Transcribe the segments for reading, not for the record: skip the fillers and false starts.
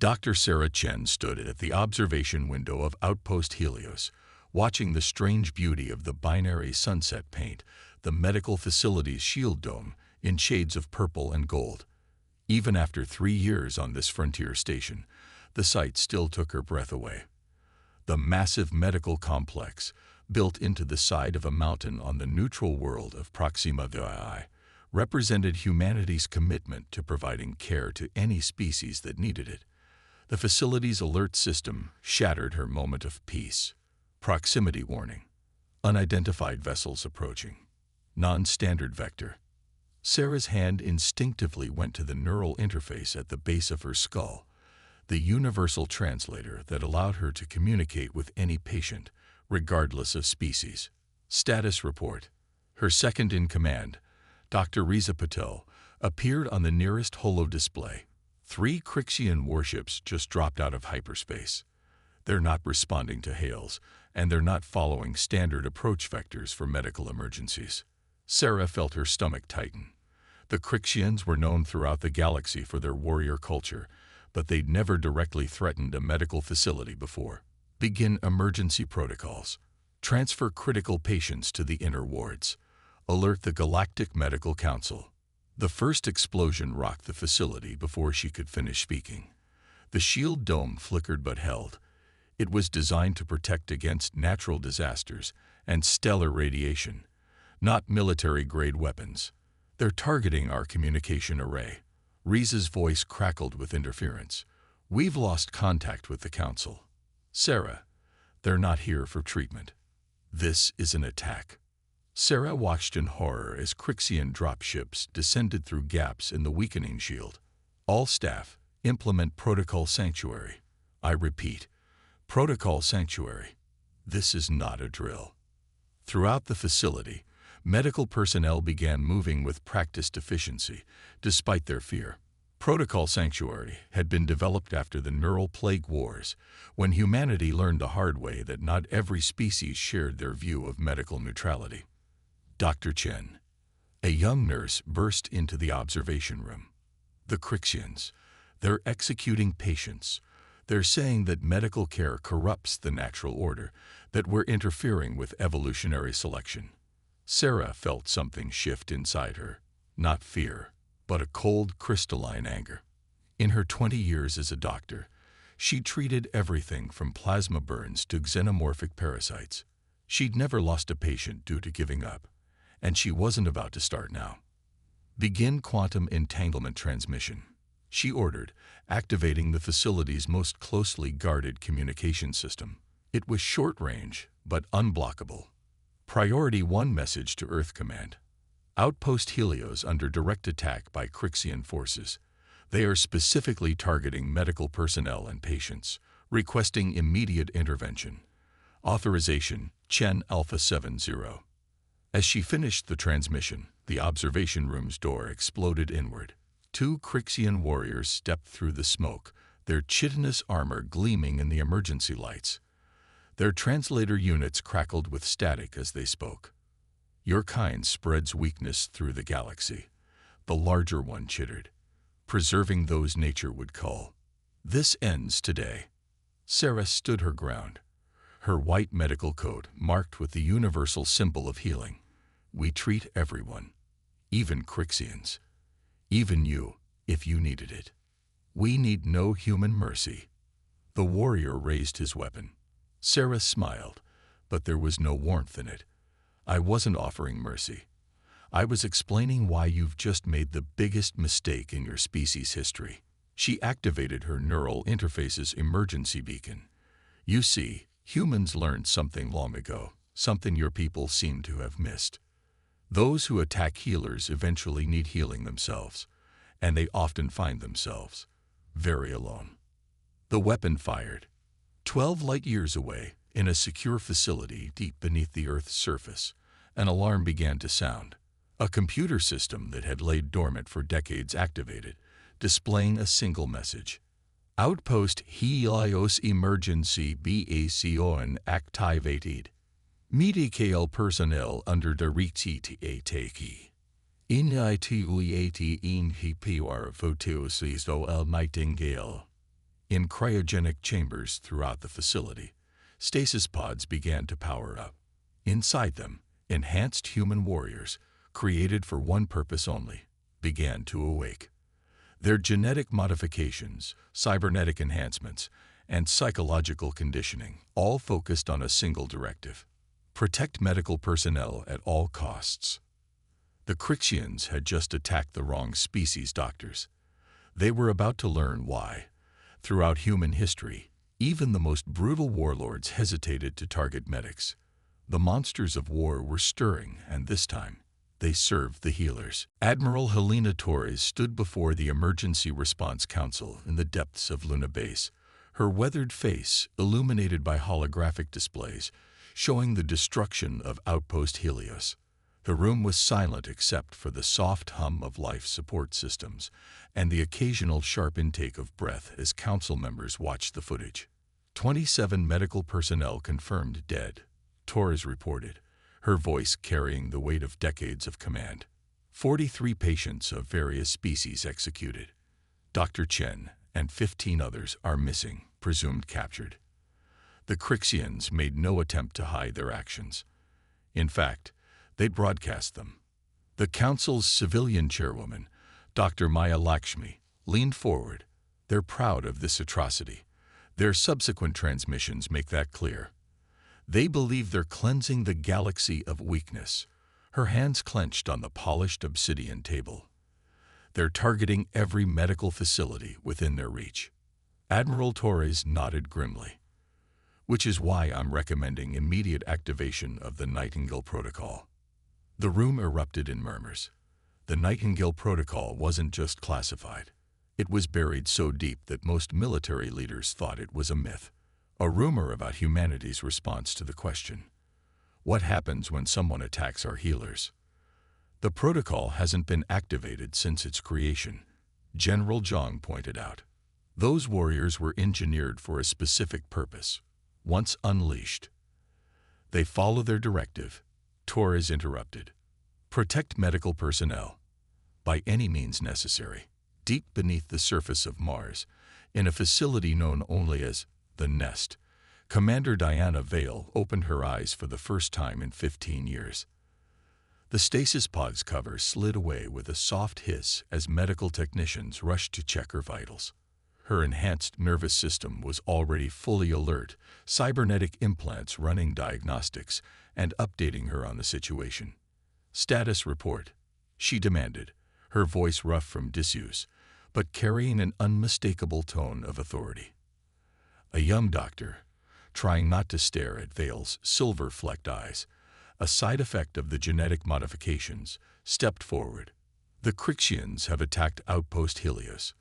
Dr. Sarah Chen stood at the observation window of Outpost Helios, watching the strange beauty of the binary sunset paint the medical facility's shield dome in shades of purple and gold. Even after 3 years on this frontier station, the sight still took her breath away. The massive medical complex, built into the side of a mountain on the neutral world of Proxima Vii, represented humanity's commitment to providing care to any species that needed it. The facility's alert system shattered her moment of peace. Proximity warning. Unidentified vessels approaching. Non-standard vector. Sarah's hand instinctively went to the neural interface at the base of her skull, the universal translator that allowed her to communicate with any patient, regardless of species. Status report. Her second-in-command, Dr. Riza Patel, appeared on the nearest holo-display. 3 Crixian warships just dropped out of hyperspace. They're not responding to hails, and they're not following standard approach vectors for medical emergencies. Sarah felt her stomach tighten. The Crixians were known throughout the galaxy for their warrior culture, but they'd never directly threatened a medical facility before. Begin emergency protocols. Transfer critical patients to the inner wards. Alert the Galactic Medical Council. The first explosion rocked the facility before she could finish speaking. The shield dome flickered but held. It was designed to protect against natural disasters and stellar radiation, not military-grade weapons. They're targeting our communication array. Riza's voice crackled with interference. We've lost contact with the Council. Sarah, they're not here for treatment. This is an attack. Sarah watched in horror as Crixian dropships descended through gaps in the weakening shield. All staff, implement Protocol Sanctuary. I repeat, Protocol Sanctuary. This is not a drill. Throughout the facility, medical personnel began moving with practiced efficiency, despite their fear. Protocol Sanctuary had been developed after the Neural Plague Wars, when humanity learned the hard way that not every species shared their view of medical neutrality. Dr. Chen, a young nurse, burst into the observation room. The Crixians, they're executing patients. They're saying that medical care corrupts the natural order, that we're interfering with evolutionary selection. Sarah felt something shift inside her, not fear, but a cold, crystalline anger. In her 20 years as a doctor, she treated everything from plasma burns to xenomorphic parasites. She'd never lost a patient due to giving up, and she wasn't about to start now. Begin quantum entanglement transmission, she ordered, activating the facility's most closely guarded communication system. It was short-range, but unblockable. Priority 1 message to Earth Command. Outpost Helios under direct attack by Crixian forces. They are specifically targeting medical personnel and patients, requesting immediate intervention. Authorization, Chen Alpha 70. As she finished the transmission, the observation room's door exploded inward. 2 Crixian warriors stepped through the smoke, their chitinous armor gleaming in the emergency lights. Their translator units crackled with static as they spoke. Your kind spreads weakness through the galaxy. The larger one chittered, preserving those nature would call. This ends today. Sarah stood her ground, her white medical coat marked with the universal symbol of healing. We treat everyone, even Crixians, even you, if you needed it. We need no human mercy. The warrior raised his weapon. Sarah smiled, but there was no warmth in it. I wasn't offering mercy. I was explaining why you've just made the biggest mistake in your species' history. She activated her neural interface's emergency beacon. You see, humans learned something long ago, something your people seem to have missed. Those who attack healers eventually need healing themselves, and they often find themselves very alone. The weapon fired. 12 light-years away, in a secure facility deep beneath the Earth's surface, an alarm began to sound. A computer system that had laid dormant for decades activated, displaying a single message. Outpost Helios Emergency BACON activated. Medical personnel under directity. Initiate in HPR photosis o nightingale. In cryogenic chambers throughout the facility, stasis pods began to power up. Inside them, enhanced human warriors, created for one purpose only, began to awake. Their genetic modifications, cybernetic enhancements, and psychological conditioning all focused on a single directive: protect medical personnel at all costs. The Crixians had just attacked the wrong species doctors. They were about to learn why. Throughout human history, even the most brutal warlords hesitated to target medics. The monsters of war were stirring, and this time, they served the healers. Admiral Helena Torres stood before the Emergency Response Council in the depths of Luna Base, her weathered face illuminated by holographic displays showing the destruction of Outpost Helios. The room was silent except for the soft hum of life support systems and the occasional sharp intake of breath as council members watched the footage. 27 medical personnel confirmed dead, Torres reported, her voice carrying the weight of decades of command. 43 patients of various species executed. Dr. Chen and 15 others are missing, presumed captured. The Crixians made no attempt to hide their actions. In fact, they broadcast them. The council's civilian chairwoman, Dr. Maya Lakshmi, leaned forward. They're proud of this atrocity. Their subsequent transmissions make that clear. They believe they're cleansing the galaxy of weakness. Her hands clenched on the polished obsidian table. They're targeting every medical facility within their reach. Admiral Torres nodded grimly. Which is why I'm recommending immediate activation of the Nightingale Protocol. The room erupted in murmurs. The Nightingale Protocol wasn't just classified. It was buried so deep that most military leaders thought it was a myth, a rumor about humanity's response to the question, what happens when someone attacks our healers? The protocol hasn't been activated since its creation, General Zhang pointed out. Those warriors were engineered for a specific purpose. Once unleashed, they follow their directive. Torres interrupted. Protect medical personnel, by any means necessary, deep beneath the surface of Mars, in a facility known only as the Nest. Commander Diana Vale opened her eyes for the first time in 15 years. The stasis pod's cover slid away with a soft hiss as medical technicians rushed to check her vitals. Her enhanced nervous system was already fully alert, cybernetic implants running diagnostics and updating her on the situation. Status report, she demanded, her voice rough from disuse, but carrying an unmistakable tone of authority. A young doctor, trying not to stare at Vale's silver-flecked eyes, a side effect of the genetic modifications, stepped forward. The Crixians have attacked Outpost Helios.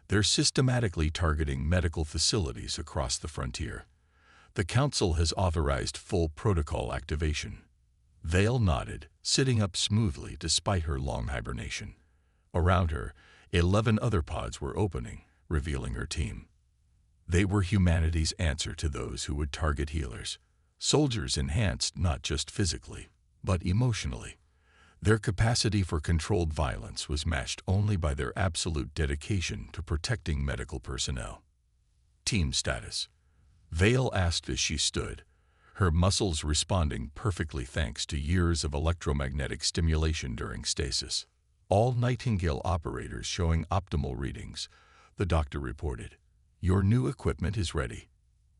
They're systematically targeting medical facilities across the frontier. The Council has authorized full protocol activation. Vale nodded, sitting up smoothly despite her long hibernation. Around her, 11 other pods were opening, revealing her team. They were humanity's answer to those who would target healers. Soldiers enhanced not just physically, but emotionally. Their capacity for controlled violence was matched only by their absolute dedication to protecting medical personnel. Team status. Vale asked as she stood, her muscles responding perfectly thanks to years of electromagnetic stimulation during stasis. All Nightingale operators showing optimal readings, the doctor reported. Your new equipment is ready.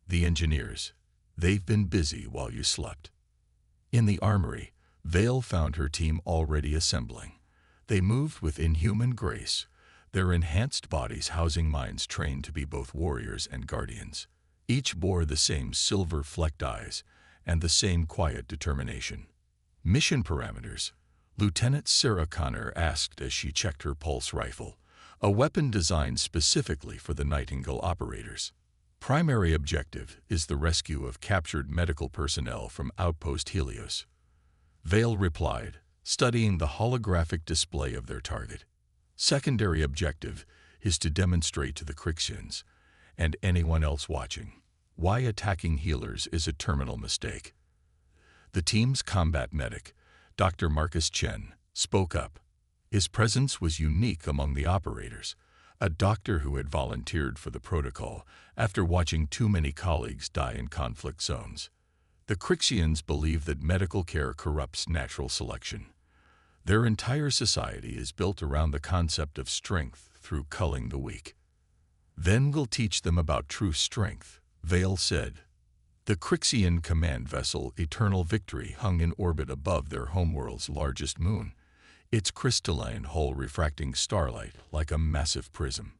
The engineers, they've been busy while you slept. In the armory, Vale found her team already assembling. They moved with inhuman grace, their enhanced bodies housing minds trained to be both warriors and guardians. Each bore the same silver-flecked eyes and the same quiet determination. Mission parameters, Lieutenant Sarah Connor asked as she checked her pulse rifle, a weapon designed specifically for the Nightingale operators. Primary objective is the rescue of captured medical personnel from Outpost Helios. Vale replied, studying the holographic display of their target. Secondary objective is to demonstrate to the Crixians and anyone else watching why attacking healers is a terminal mistake. The team's combat medic, Dr. Marcus Chen, spoke up. His presence was unique among the operators, a doctor who had volunteered for the protocol after watching too many colleagues die in conflict zones. The Crixians believe that medical care corrupts natural selection. Their entire society is built around the concept of strength through culling the weak. Then we'll teach them about true strength, Vale said. The Crixian command vessel Eternal Victory hung in orbit above their homeworld's largest moon, its crystalline hull refracting starlight like a massive prism.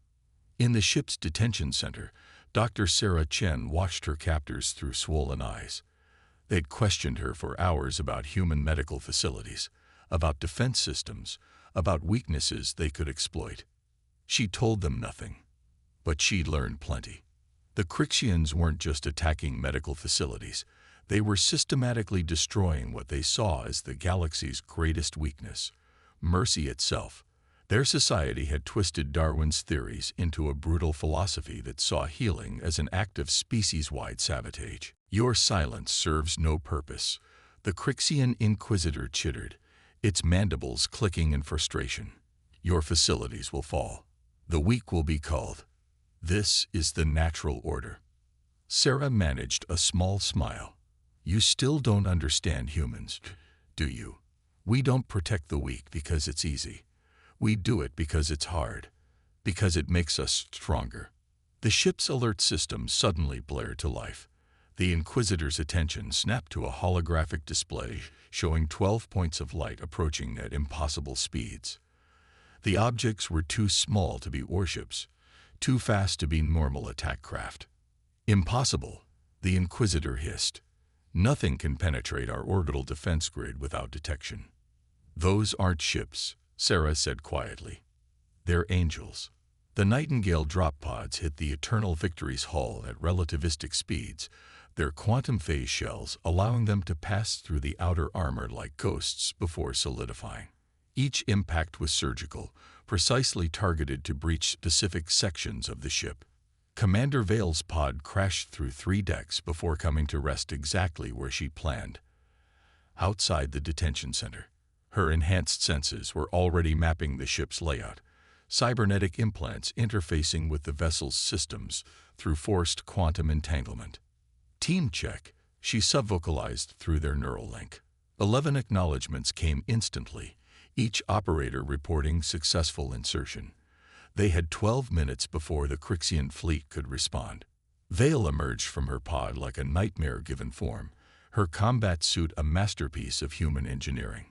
In the ship's detention center, Dr. Sarah Chen watched her captors through swollen eyes. They'd questioned her for hours about human medical facilities, about defense systems, about weaknesses they could exploit. She told them nothing, but she'd learned plenty. The Crixians weren't just attacking medical facilities, they were systematically destroying what they saw as the galaxy's greatest weakness, mercy itself. Their society had twisted Darwin's theories into a brutal philosophy that saw healing as an act of species-wide sabotage. Your silence serves no purpose, the Crixian Inquisitor chittered, its mandibles clicking in frustration. Your facilities will fall. The weak will be culled. This is the natural order. Sarah managed a small smile. You still don't understand humans, do you? We don't protect the weak because it's easy. We do it because it's hard, because it makes us stronger. The ship's alert system suddenly blared to life. The Inquisitor's attention snapped to a holographic display showing 12 points of light approaching at impossible speeds. The objects were too small to be warships, too fast to be normal attack craft. Impossible, the Inquisitor hissed. Nothing can penetrate our orbital defense grid without detection. Those aren't ships, Sarah said quietly. They're angels. The Nightingale drop pods hit the Eternal Victory's hull at relativistic speeds, their quantum phase shells allowing them to pass through the outer armor like ghosts before solidifying. Each impact was surgical, precisely targeted to breach specific sections of the ship. Commander Vale's pod crashed through 3 decks before coming to rest exactly where she planned, outside the detention center. Her enhanced senses were already mapping the ship's layout, cybernetic implants interfacing with the vessel's systems through forced quantum entanglement. Team check, she subvocalized through their neural link. 11 acknowledgments came instantly, each operator reporting successful insertion. They had 12 minutes before the Crixian fleet could respond. Vale emerged from her pod like a nightmare-given form, her combat suit a masterpiece of human engineering.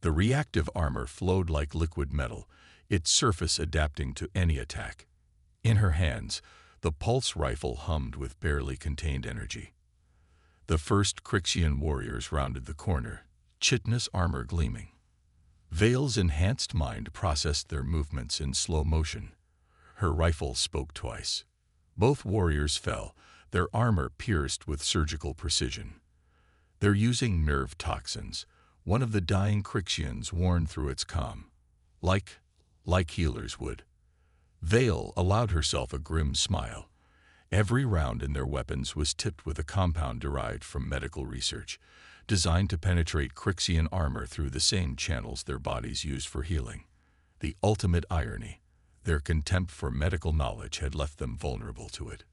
The reactive armor flowed like liquid metal, its surface adapting to any attack. In her hands, the pulse rifle hummed with barely contained energy. The first Crixian warriors rounded the corner, chitinous armor gleaming. Vale's enhanced mind processed their movements in slow motion. Her rifle spoke twice. Both warriors fell, their armor pierced with surgical precision. They're using nerve toxins, one of the dying Crixians warned through its comm. Like healers would. Vale allowed herself a grim smile. Every round in their weapons was tipped with a compound derived from medical research, designed to penetrate Crixian armor through the same channels their bodies used for healing. The ultimate irony, their contempt for medical knowledge had left them vulnerable to it.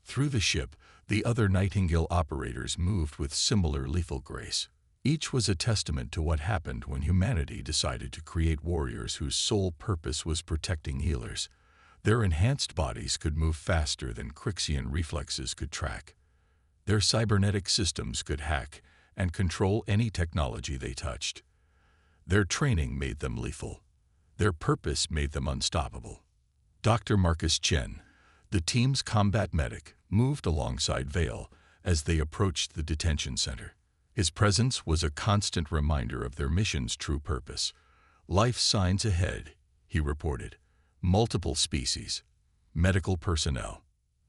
Through the ship, the other Nightingale operators moved with similar lethal grace. Each was a testament to what happened when humanity decided to create warriors whose sole purpose was protecting healers. Their enhanced bodies could move faster than Crixian reflexes could track. Their cybernetic systems could hack and control any technology they touched. Their training made them lethal. Their purpose made them unstoppable. Dr. Marcus Chen, the team's combat medic, moved alongside Vale as they approached the detention center. His presence was a constant reminder of their mission's true purpose. Life signs ahead, he reported. Multiple species. Medical personnel.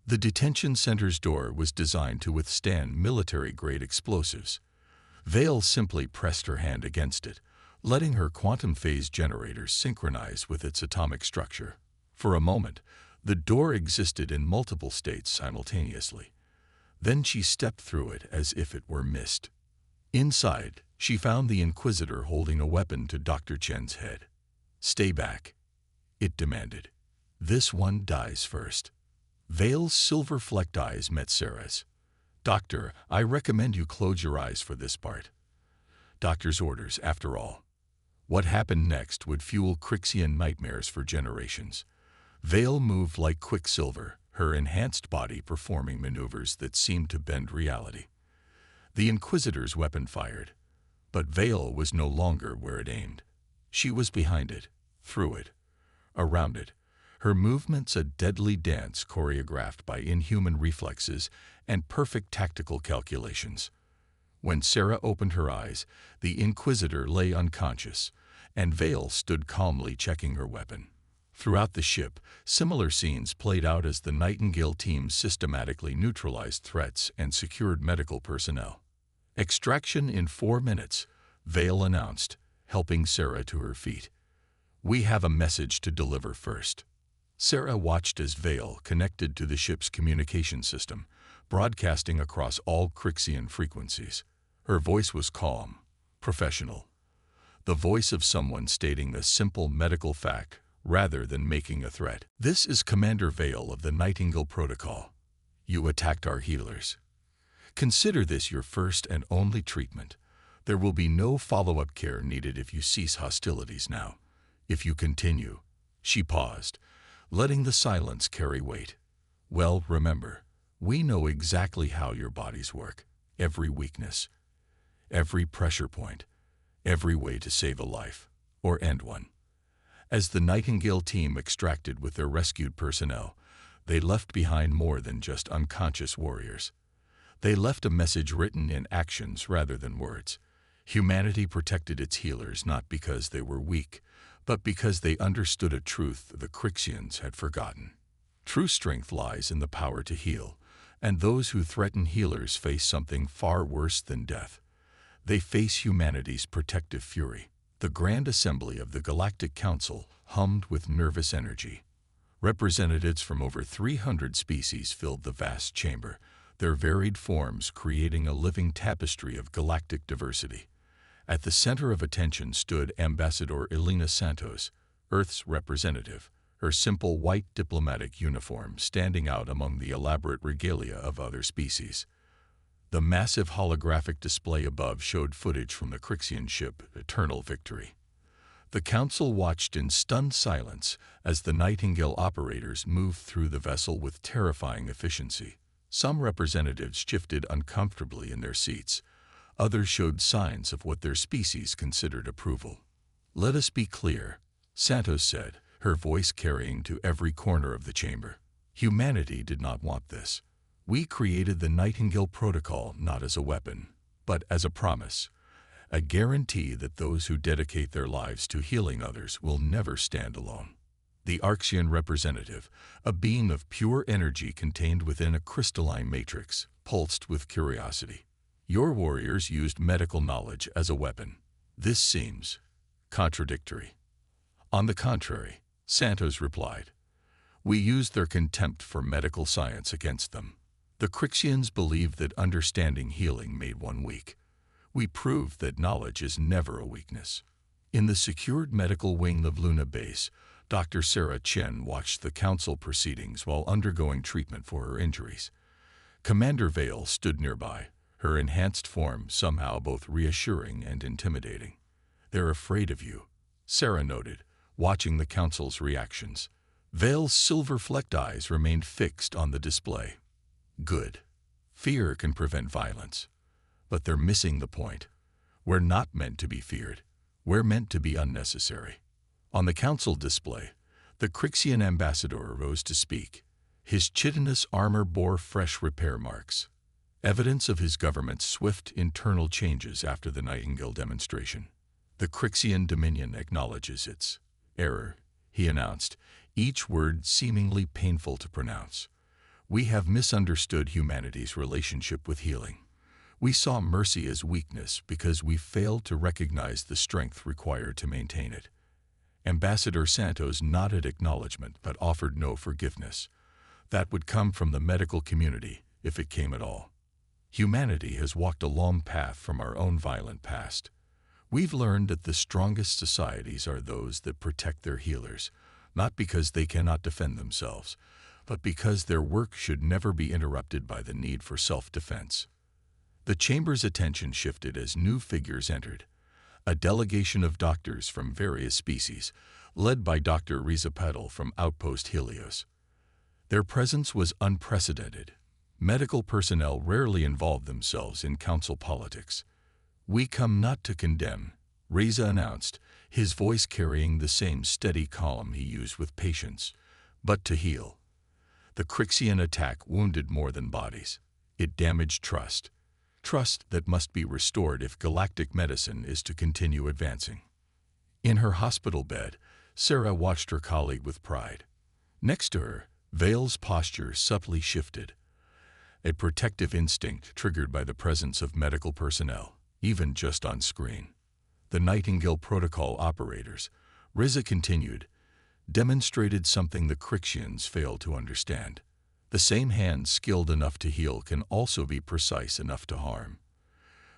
The detention center's door was designed to withstand military-grade explosives. Vale simply pressed her hand against it, letting her quantum phase generator synchronize with its atomic structure. For a moment, the door existed in multiple states simultaneously. Then she stepped through it as if it were mist. Inside, she found the Inquisitor holding a weapon to Dr. Chen's head. "Stay back," it demanded. This one dies first. Vale's silver-flecked eyes met Sarah's. Doctor, I recommend you close your eyes for this part. Doctor's orders, after all. What happened next would fuel Crixian nightmares for generations. Vale moved like quicksilver, her enhanced body performing maneuvers that seemed to bend reality. The Inquisitor's weapon fired, but Vale was no longer where it aimed. She was behind it, through it, around it, her movements a deadly dance choreographed by inhuman reflexes and perfect tactical calculations. When Sarah opened her eyes, the Inquisitor lay unconscious, and Vale stood calmly checking her weapon. Throughout the ship, similar scenes played out as the Nightingale team systematically neutralized threats and secured medical personnel. Extraction in 4 minutes, Vale announced, helping Sarah to her feet. We have a message to deliver first. Sarah watched as Vale connected to the ship's communication system, broadcasting across all Crixian frequencies. Her voice was calm, professional. The voice of someone stating a simple medical fact rather than making a threat. This is Commander Vale of the Nightingale Protocol. You attacked our healers. Consider this your first and only treatment. There will be no follow-up care needed if you cease hostilities now. If you continue, she paused, letting the silence carry weight. Well, remember, we know exactly how your bodies work, every weakness, every pressure point, every way to save a life, or end one. As the Nightingale team extracted with their rescued personnel, they left behind more than just unconscious warriors. They left a message written in actions rather than words. Humanity protected its healers not because they were weak, but because they understood a truth the Crixians had forgotten. True strength lies in the power to heal, and those who threaten healers face something far worse than death. They face humanity's protective fury. The Grand Assembly of the Galactic Council hummed with nervous energy. Representatives from over 300 species filled the vast chamber, their varied forms creating a living tapestry of galactic diversity. At the center of attention stood Ambassador Elena Santos, Earth's representative, her simple white diplomatic uniform standing out among the elaborate regalia of other species. The massive holographic display above showed footage from the Crixian ship Eternal Victory. The Council watched in stunned silence as the Nightingale operators moved through the vessel with terrifying efficiency. Some representatives shifted uncomfortably in their seats. Others showed signs of what their species considered approval. Let us be clear, Santos said, her voice carrying to every corner of the chamber. Humanity did not want this. We created the Nightingale Protocol not as a weapon, but as a promise, a guarantee that those who dedicate their lives to healing others will never stand alone. The Arxian representative, a beam of pure energy contained within a crystalline matrix, pulsed with curiosity. Your warriors used medical knowledge as a weapon. This seems contradictory. On the contrary, Santos replied, we used their contempt for medical science against them. The Crixians believed that understanding healing made one weak. We proved that knowledge is never a weakness. In the secured medical wing of Luna Base, Dr. Sarah Chen watched the council proceedings while undergoing treatment for her injuries. Commander Vale stood nearby, her enhanced form somehow both reassuring and intimidating. They're afraid of you, Sarah noted, watching the council's reactions. Vale's silver-flecked eyes remained fixed on the display. Good. Fear can prevent violence. But they're missing the point. We're not meant to be feared. We're meant to be unnecessary. On the council display, the Crixian ambassador rose to speak. His chitinous armor bore fresh repair marks, evidence of his government's swift internal changes after the Nightingale demonstration. The Crixian Dominion acknowledges its error, he announced, each word seemingly painful to pronounce. We have misunderstood humanity's relationship with healing. We saw mercy as weakness because we failed to recognize the strength required to maintain it. Ambassador Santos nodded acknowledgement but offered no forgiveness. That would come from the medical community, if it came at all. Humanity has walked a long path from our own violent past. We've learned that the strongest societies are those that protect their healers, not because they cannot defend themselves, but because their work should never be interrupted by the need for self-defense. The chamber's attention shifted as new figures entered. A delegation of doctors from various species, led by Dr. Rizapetal from Outpost Helios. Their presence was unprecedented. Medical personnel rarely involved themselves in council politics. "We come not to condemn," Riza announced, his voice carrying the same steady calm he used with patients, "but to heal." The Crixian attack wounded more than bodies. It damaged trust. Trust that must be restored if galactic medicine is to continue advancing. In her hospital bed, Sarah watched her colleague with pride. Next to her, Vale's posture subtly shifted. A protective instinct triggered by the presence of medical personnel, even just on screen. The Nightingale Protocol operators, Riza continued, demonstrated something the Crixians failed to understand. The same hands skilled enough to heal can also be precise enough to harm.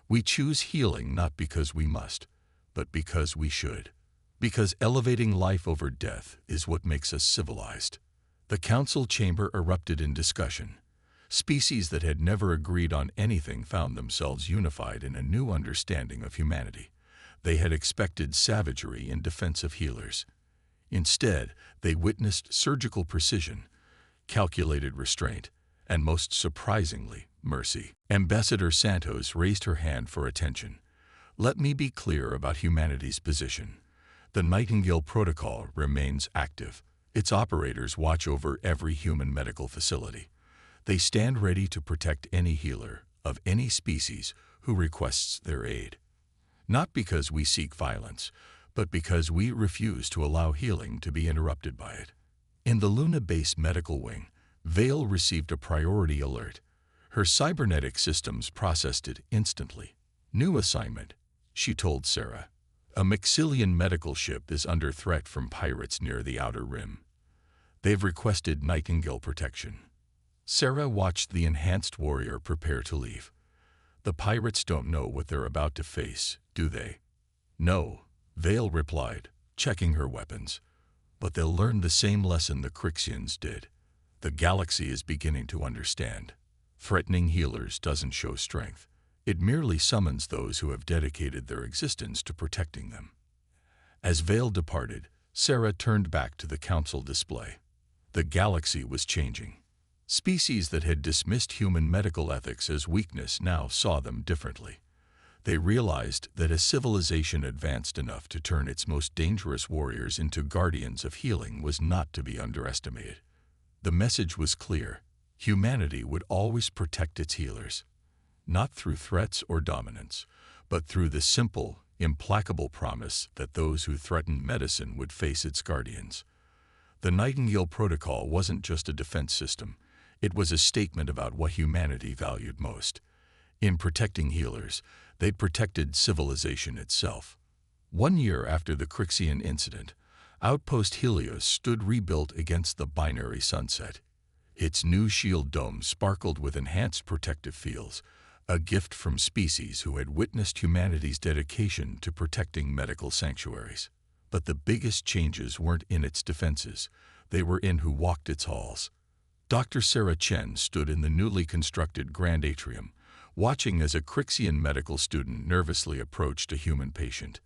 We choose healing not because we must, but because we should. Because elevating life over death is what makes us civilized. The council chamber erupted in discussion. Species that had never agreed on anything found themselves unified in a new understanding of humanity. They had expected savagery in defense of healers. Instead, they witnessed surgical precision, calculated restraint, and most surprisingly, mercy. Ambassador Santos raised her hand for attention. "Let me be clear about humanity's position. The Nightingale Protocol remains active. Its operators watch over every human medical facility. They stand ready to protect any healer, of any species, who requests their aid. Not because we seek violence, but because we refuse to allow healing to be interrupted by it." In the Luna-based medical wing, Vale received a priority alert. Her cybernetic systems processed it instantly. "New assignment," she told Sarah. "A Maxillian medical ship is under threat from pirates near the Outer Rim. They've requested Nightingale protection." Sarah watched the enhanced warrior prepare to leave. "The pirates don't know what they're about to face, do they?" "No," Vale replied, checking her weapons. "But they'll learn the same lesson the Crixians did. The galaxy is beginning to understand. Threatening healers doesn't show strength. It merely summons those who have dedicated their existence to protecting them." As Vale departed, Sarah turned back to the council display. The galaxy was changing. Species that had dismissed human medical ethics as weakness now saw them differently. They realized that a civilization advanced enough to turn its most dangerous warriors into guardians of healing was not to be underestimated. The message was clear: humanity would always protect its healers, not through threats or dominance, but through the simple, implacable promise that those who threatened medicine would face its guardians. The Nightingale Protocol wasn't just a defense system. It was a statement about what humanity valued most. In protecting healers, they protected civilization itself. 1 year after the Crixian incident, Outpost Helios stood rebuilt against the binary sunset. Its new shield dome sparkled with enhanced protective fields, a gift from species who had witnessed humanity's dedication to protecting medical sanctuaries. But the biggest changes weren't in its defenses. They were in who walked its halls. Dr. Sarah Chen stood in the newly constructed Grand Atrium, watching as a Crixian medical student nervously approached a human patient.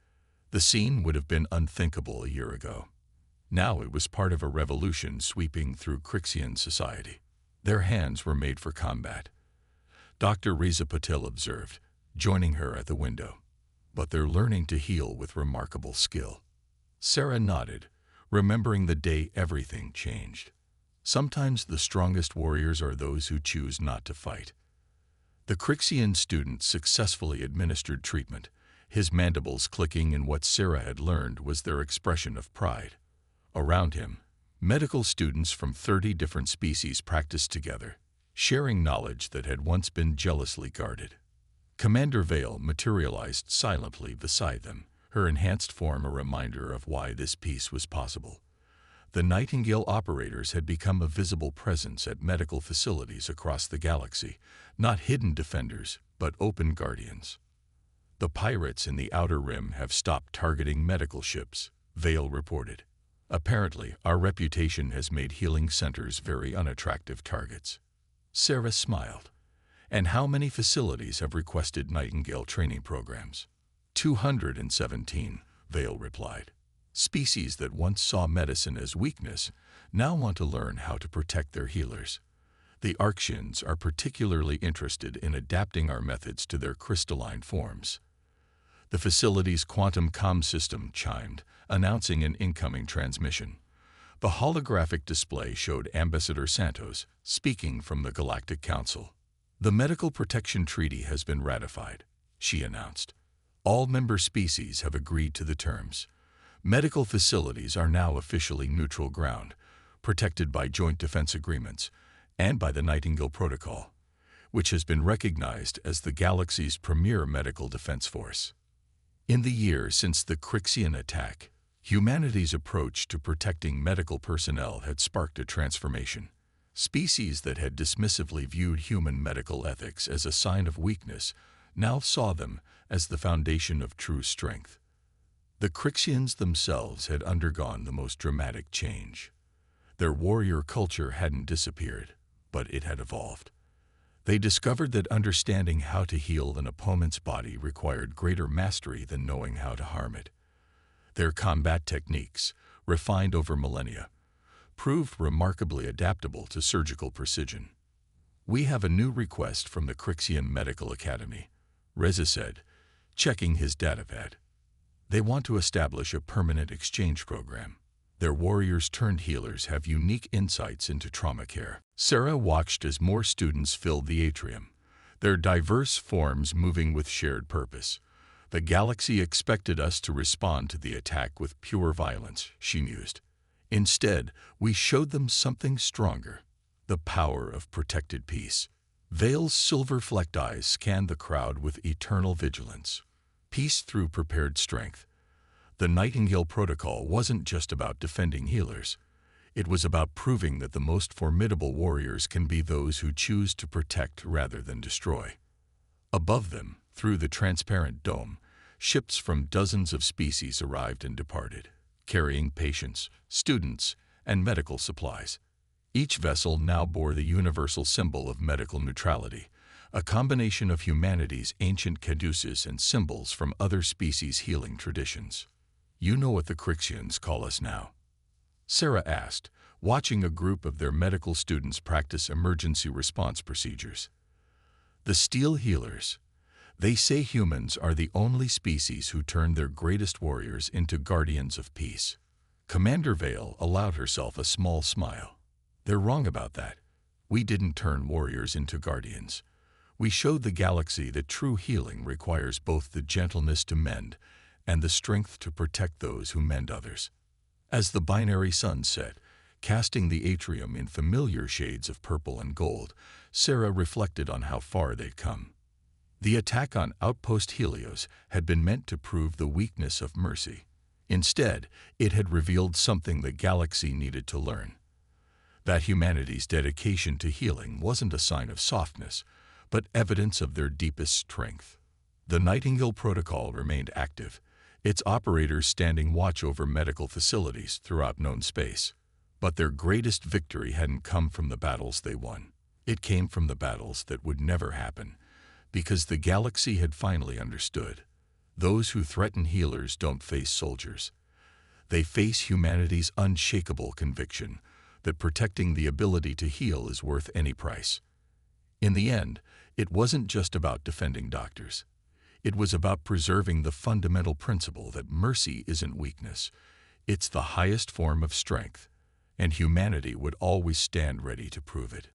The scene would have been unthinkable a year ago. Now it was part of a revolution sweeping through Crixian society. Their hands were made for combat. Dr. Riza Patil observed, joining her at the window. But they're learning to heal with remarkable skill. Sarah nodded, remembering the day everything changed. Sometimes the strongest warriors are those who choose not to fight. The Crixian student successfully administered treatment. His mandibles clicking in what Sarah had learned was their expression of pride. Around him, medical students from 30 different species practiced together, sharing knowledge that had once been jealously guarded. Commander Vale materialized silently beside them, her enhanced form a reminder of why this peace was possible. The Nightingale operators had become a visible presence at medical facilities across the galaxy, not hidden defenders, but open guardians. "The pirates in the Outer Rim have stopped targeting medical ships," Vale reported. Apparently, our reputation has made healing centers very unattractive targets. Sarah smiled. And how many facilities have requested Nightingale training programs? 217, Vale replied. Species that once saw medicine as weakness now want to learn how to protect their healers. The Arctians are particularly interested in adapting our methods to their crystalline forms. The facility's quantum comm system chimed, announcing an incoming transmission. The holographic display showed Ambassador Santos speaking from the Galactic Council. The Medical Protection Treaty has been ratified, she announced. All member species have agreed to the terms. Medical facilities are now officially neutral ground, protected by joint defense agreements and by the Nightingale Protocol, which has been recognized as the galaxy's premier medical defense force. In the year since the Crixian attack, humanity's approach to protecting medical personnel had sparked a transformation. Species that had dismissively viewed human medical ethics as a sign of weakness now saw them as the foundation of true strength. The Crixians themselves had undergone the most dramatic change. Their warrior culture hadn't disappeared, but it had evolved. They discovered that understanding how to heal an opponent's body required greater mastery than knowing how to harm it. Their combat techniques, refined over millennia, proved remarkably adaptable to surgical precision. We have a new request from the Crixian Medical Academy, Reza said, checking his datapad. They want to establish a permanent exchange program. Their warriors-turned-healers have unique insights into trauma care. Sarah watched as more students filled the atrium, their diverse forms moving with shared purpose. The galaxy expected us to respond to the attack with pure violence, she mused. Instead, we showed them something stronger, the power of protected peace. Vale's silver-flecked eyes scanned the crowd with eternal vigilance. Peace through prepared strength. The Nightingale Protocol wasn't just about defending healers. It was about proving that the most formidable warriors can be those who choose to protect rather than destroy. Above them, through the transparent dome, ships from dozens of species arrived and departed, carrying patients, students, and medical supplies. Each vessel now bore the universal symbol of medical neutrality, a combination of humanity's ancient caduceus and symbols from other species' healing traditions. You know what the Crixians call us now? Sarah asked, watching a group of their medical students practice emergency response procedures. The Steel Healers. They say humans are the only species who turn their greatest warriors into guardians of peace. Commander Vale allowed herself a small smile. They're wrong about that. We didn't turn warriors into guardians. We showed the galaxy that true healing requires both the gentleness to mend and the strength to protect those who mend others. As the binary sun set, casting the atrium in familiar shades of purple and gold, Sarah reflected on how far they'd come. The attack on Outpost Helios had been meant to prove the weakness of mercy. Instead, it had revealed something the galaxy needed to learn. That humanity's dedication to healing wasn't a sign of softness, but evidence of their deepest strength. The Nightingale Protocol remained active, its operators standing watch over medical facilities throughout known space. But their greatest victory hadn't come from the battles they won. It came from the battles that would never happen, because the galaxy had finally understood. Those who threaten healers don't face soldiers. They face humanity's unshakable conviction that protecting the ability to heal is worth any price. In the end, it wasn't just about defending doctors. It was about preserving the fundamental principle that mercy isn't weakness. It's the highest form of strength, and humanity would always stand ready to prove it.